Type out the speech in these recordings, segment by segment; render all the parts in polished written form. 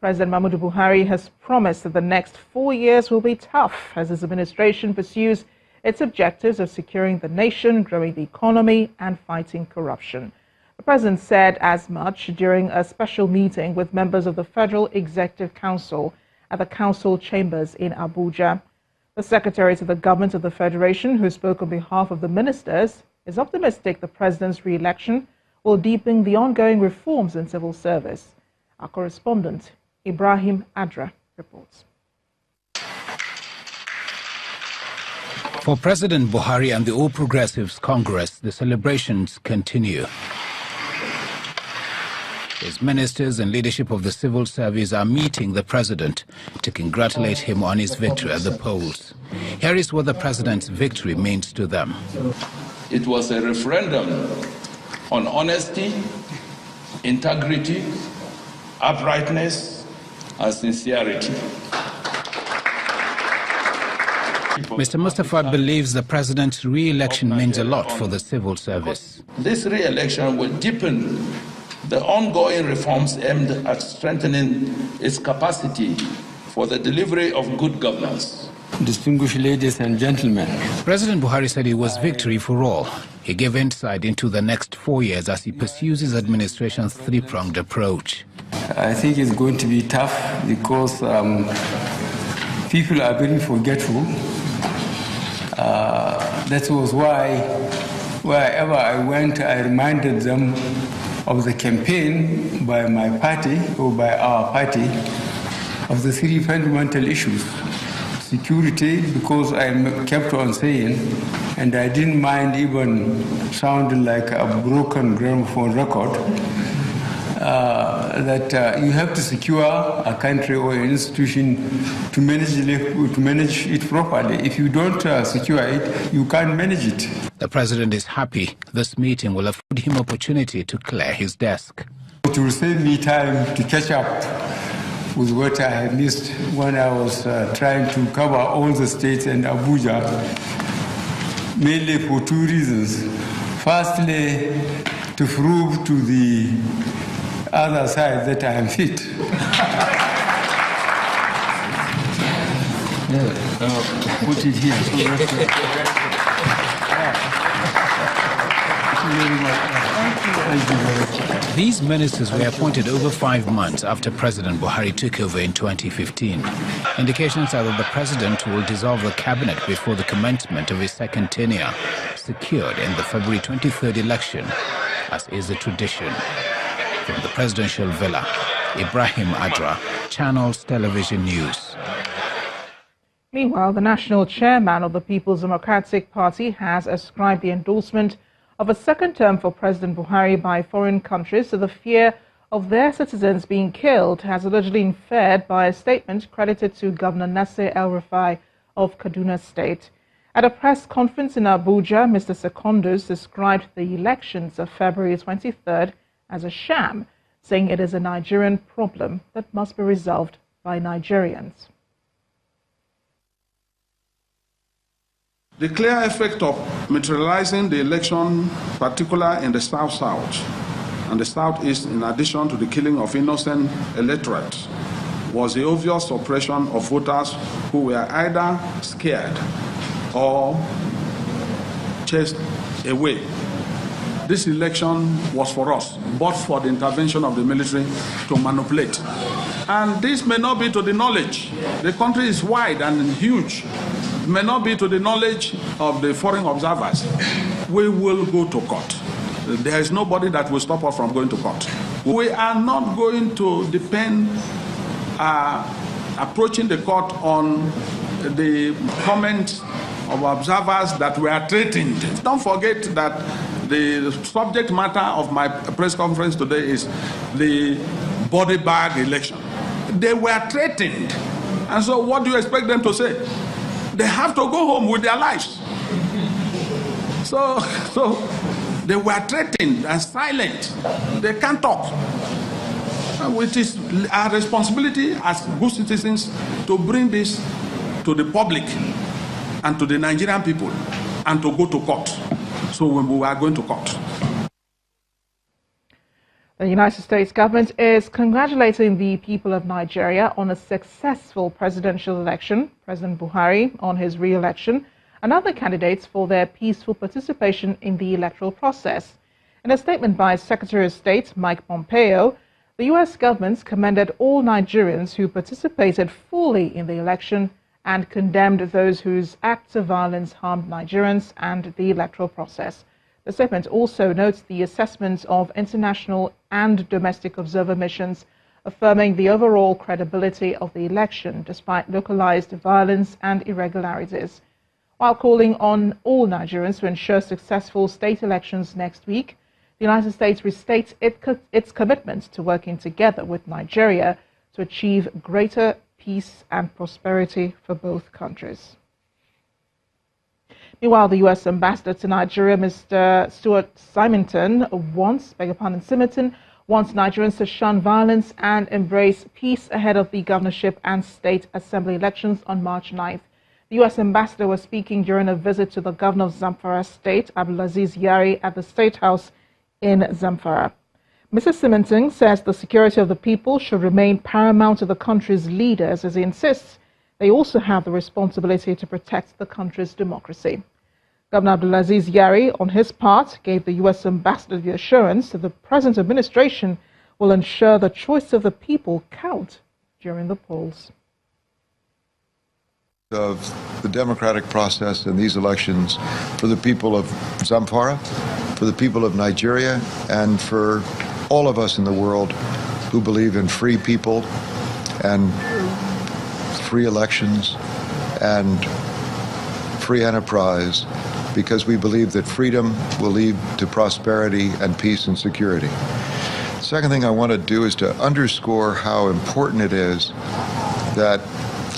President Muhammadu Buhari has promised that the next 4 years will be tough as his administration pursues its objectives of securing the nation, growing the economy, and fighting corruption. The president said as much during a special meeting with members of the Federal Executive Council at the council chambers in Abuja. The Secretary to the Government of the Federation, who spoke on behalf of the ministers, is optimistic the president's re-election will deepen the ongoing reforms in civil service. Our correspondent, Ibrahim Adra, reports. For President Buhari and the All Progressives Congress, the celebrations continue. His ministers and leadership of the civil service are meeting the president to congratulate him on his victory at the polls. Here is what the president's victory means to them. It was a referendum on honesty, integrity, uprightness, and sincerity. Mr. Mustafa believes the president's re-election means a lot for the civil service. This re-election will deepen the ongoing reforms aimed at strengthening its capacity for the delivery of good governance. Distinguished ladies and gentlemen, President Buhari said it was victory for all. He gave insight into the next 4 years as he pursues his administration's three-pronged approach. I think it's going to be tough because people are very forgetful. That was why wherever I went, I reminded them of the campaign by my party or by our party of the three fundamental issues. Security, because I kept on saying, and I didn't mind even sounding like a broken gramophone record, that you have to secure a country or an institution to manage it properly. If you don't secure it, you can't manage it. The president is happy this meeting will afford him opportunity to clear his desk. It will save me time to catch up with what I had missed when I was trying to cover all the states and Abuja, mainly for two reasons. Firstly, to prove to the other side that I am fit. Put it here. These ministers were appointed over 5 months after President Buhari took over in 2015. Indications are that the president will dissolve the cabinet before the commencement of his second tenure, secured in the February 23rd election, as is the tradition. From the presidential villa, Ibrahim Adra, Channels Television News. Meanwhile, the national chairman of the People's Democratic Party has ascribed the endorsement of a second term for President Buhari by foreign countries to the fear of their citizens being killed, as allegedly inferred by a statement credited to Governor Nasir El-Rufai of Kaduna State. At a press conference in Abuja, Mr. Secondus described the elections of February 23rd as a sham, saying it is a Nigerian problem that must be resolved by Nigerians. The clear effect of materializing the election, particularly in the South-South and the South-East, in addition to the killing of innocent electorate, was the obvious suppression of voters who were either scared or chased away. This election was for us, but for the intervention of the military to manipulate. And this may not be to the knowledge. The country is wide and huge. It may not be to the knowledge of the foreign observers. We will go to court. There is nobody that will stop us from going to court. We are not going to depend approaching the court on the comments of observers that were threatened. Don't forget that the subject matter of my press conference today is the body bag election. They were threatened. And so what do you expect them to say? They have to go home with their lives. So they were threatened and silent. They can't talk. It is our responsibility as good citizens to bring this to the public and to the Nigerian people and to go to court. So we are going to court. The United States government is congratulating the people of Nigeria on a successful presidential election, President Buhari on his re-election, and other candidates for their peaceful participation in the electoral process. In a statement by Secretary of State Mike Pompeo, the U.S. government commended all Nigerians who participated fully in the election and condemned those whose acts of violence harmed Nigerians and the electoral process. The statement also notes the assessment of international and domestic observer missions, affirming the overall credibility of the election despite localized violence and irregularities. While calling on all Nigerians to ensure successful state elections next week, the United States restates its commitment to working together with Nigeria to achieve greater peace and prosperity for both countries. Meanwhile, the U.S. ambassador to Nigeria, Mr. Stuart Simonton, wants Nigerians to shun violence and embrace peace ahead of the governorship and state assembly elections on March 9th. The U.S. ambassador was speaking during a visit to the governor of Zamfara State, Abdulaziz Yari, at the State House in Zamfara. Mr. Simonton says the security of the people should remain paramount to the country's leaders, as he insists they also have the responsibility to protect the country's democracy. Governor Abdulaziz Yari, on his part, gave the U.S. ambassador the assurance that the present administration will ensure the choice of the people count during the polls. Of the democratic process in these elections for the people of Zamfara, for the people of Nigeria, and for all of us in the world who believe in free people and free elections and free enterprise, because we believe that freedom will lead to prosperity and peace and security. The second thing I want to do is to underscore how important it is that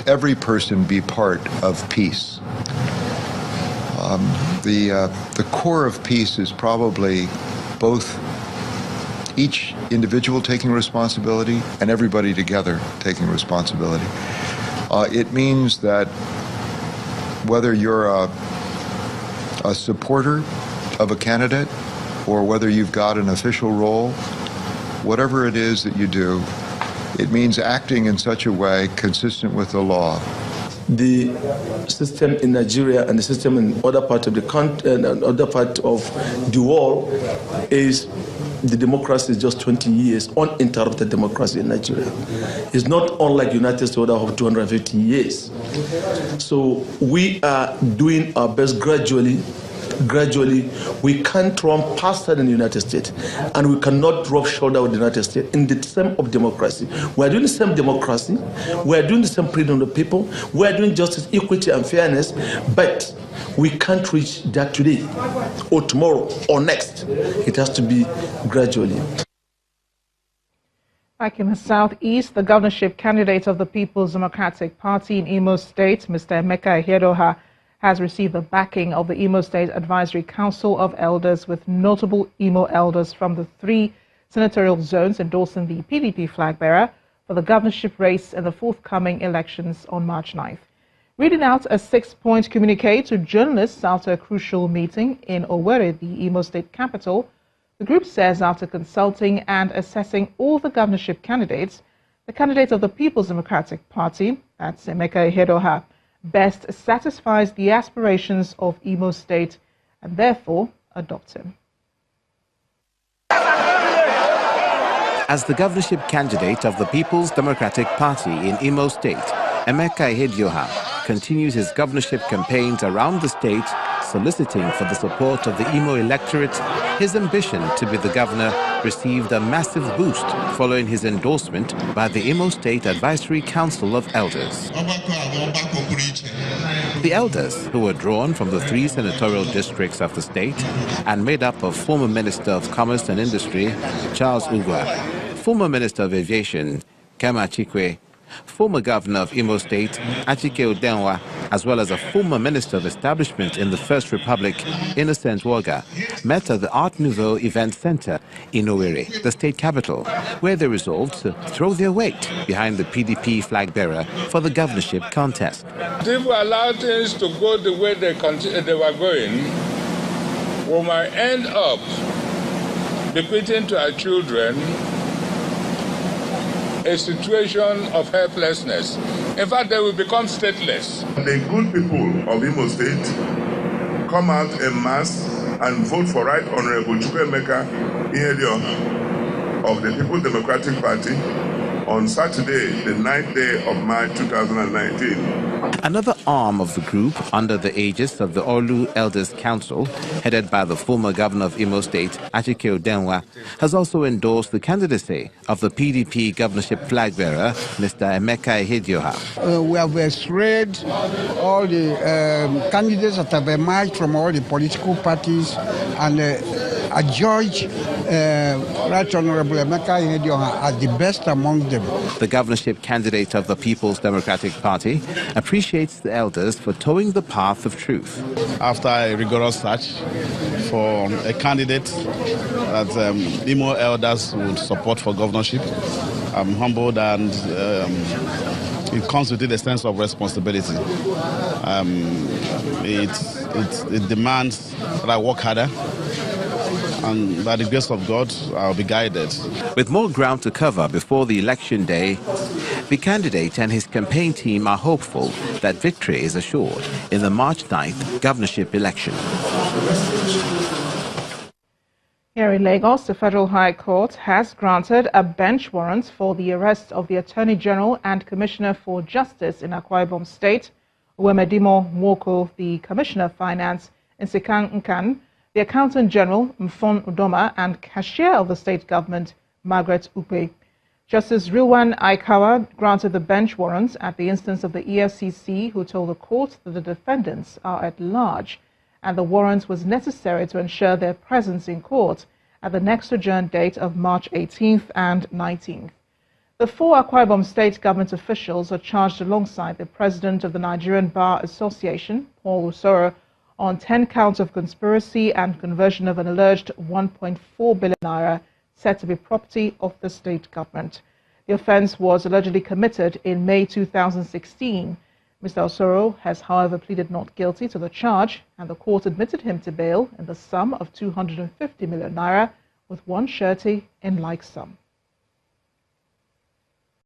every person be part of peace. The core of peace is probably both each individual taking responsibility and everybody together taking responsibility. It means that whether you're a supporter of a candidate or whether you've got an official role, whatever it is that you do, it means acting in such a way consistent with the law. The system in Nigeria and the system in other part of the country and other part of the world is the democracy is just 20 years, uninterrupted democracy in Nigeria. It's not unlike the United States of 250 years. So we are doing our best gradually. We can't run faster than the United States, and we cannot drop shoulder with the United States in the same of democracy. We are doing the same democracy, we are doing the same freedom of the people, we are doing justice, equity, and fairness, but we can't reach that today, or tomorrow, or next. It has to be gradually. Back in the southeast, the governorship candidate of the People's Democratic Party in Imo State, Mr. Emeka Ihedioha, has received the backing of the Imo State Advisory Council of Elders, with notable Imo elders from the 3 senatorial zones endorsing the PDP flag bearer for the governorship race in the forthcoming elections on March 9th. Reading out a 6-point communique to journalists after a crucial meeting in Owerri, the Imo State capital, the group says after consulting and assessing all the governorship candidates, the candidate of the People's Democratic Party, that's Emeka Ihedioha, best satisfies the aspirations of Imo State and therefore adopt him. As the governorship candidate of the People's Democratic Party in Imo State, Emeka Ihedioha continues his governorship campaigns around the state, soliciting for the support of the Imo electorate. His ambition to be the governor received a massive boost following his endorsement by the Imo State Advisory Council of Elders. The elders, who were drawn from the 3 senatorial districts of the state and made up of former Minister of Commerce and Industry, Charles Ugwa, former Minister of Aviation, Kema Chikwe, former Governor of Imo State, Achike Udenwa, as well as a former Minister of Establishment in the First Republic, Innocent Waga, met at the Art Nouveau Event Center in Owerri, the state capital, where they resolved to throw their weight behind the PDP flag bearer for the governorship contest. If we allow things to go the way they were going, we might end up bequeathing to our children a situation of helplessness. In fact, they will become stateless. The good people of Imo State come out en masse and vote for Right Honorable Chukwuemeka Ihedioha of the People's Democratic Party on Saturday, the 9th day of March 2019. Another arm of the group, under the aegis of the Olu Elders Council, headed by the former governor of Imo State, Achike Odenwa, has also endorsed the candidacy of the PDP governorship flag bearer, Mr. Emeka Ihedioha. We have surveyed all the candidates that have emerged from all the political parties and adjudge Right Honorable Emeka Ihedioha as the best among them. The governorship candidate of the People's Democratic Party appreciates the elders for towing the path of truth. After a rigorous search for a candidate that Imo elders would support for governorship, I'm humbled, and it comes with it a sense of responsibility. It demands that I work harder, and by the grace of God, I'll be guided. With more ground to cover before the election day, the candidate and his campaign team are hopeful that victory is assured in the March 9th governorship election. Here in Lagos, the Federal High Court has granted a bench warrant for the arrest of the Attorney General and Commissioner for Justice in Akwa Ibom State, Uwemedimo Nwoko, the Commissioner of Finance in Sekan Nkan, the Accountant General Mfon Udoma, and Cashier of the state government, Margaret Upe. Justice Rilwan Aikawa granted the bench warrant at the instance of the EFCC, who told the court that the defendants are at large, and the warrant was necessary to ensure their presence in court at the next adjourned date of March 18th and 19th. The four Akwa Ibom state government officials are charged alongside the president of the Nigerian Bar Association, Paul Usoro, on 10 counts of conspiracy and conversion of an alleged 1.4 billion naira said to be property of the state government. The offence was allegedly committed in May 2016. Mr. Osoro has, however, pleaded not guilty to the charge, and the court admitted him to bail in the sum of 250 million naira, with one surety in like sum.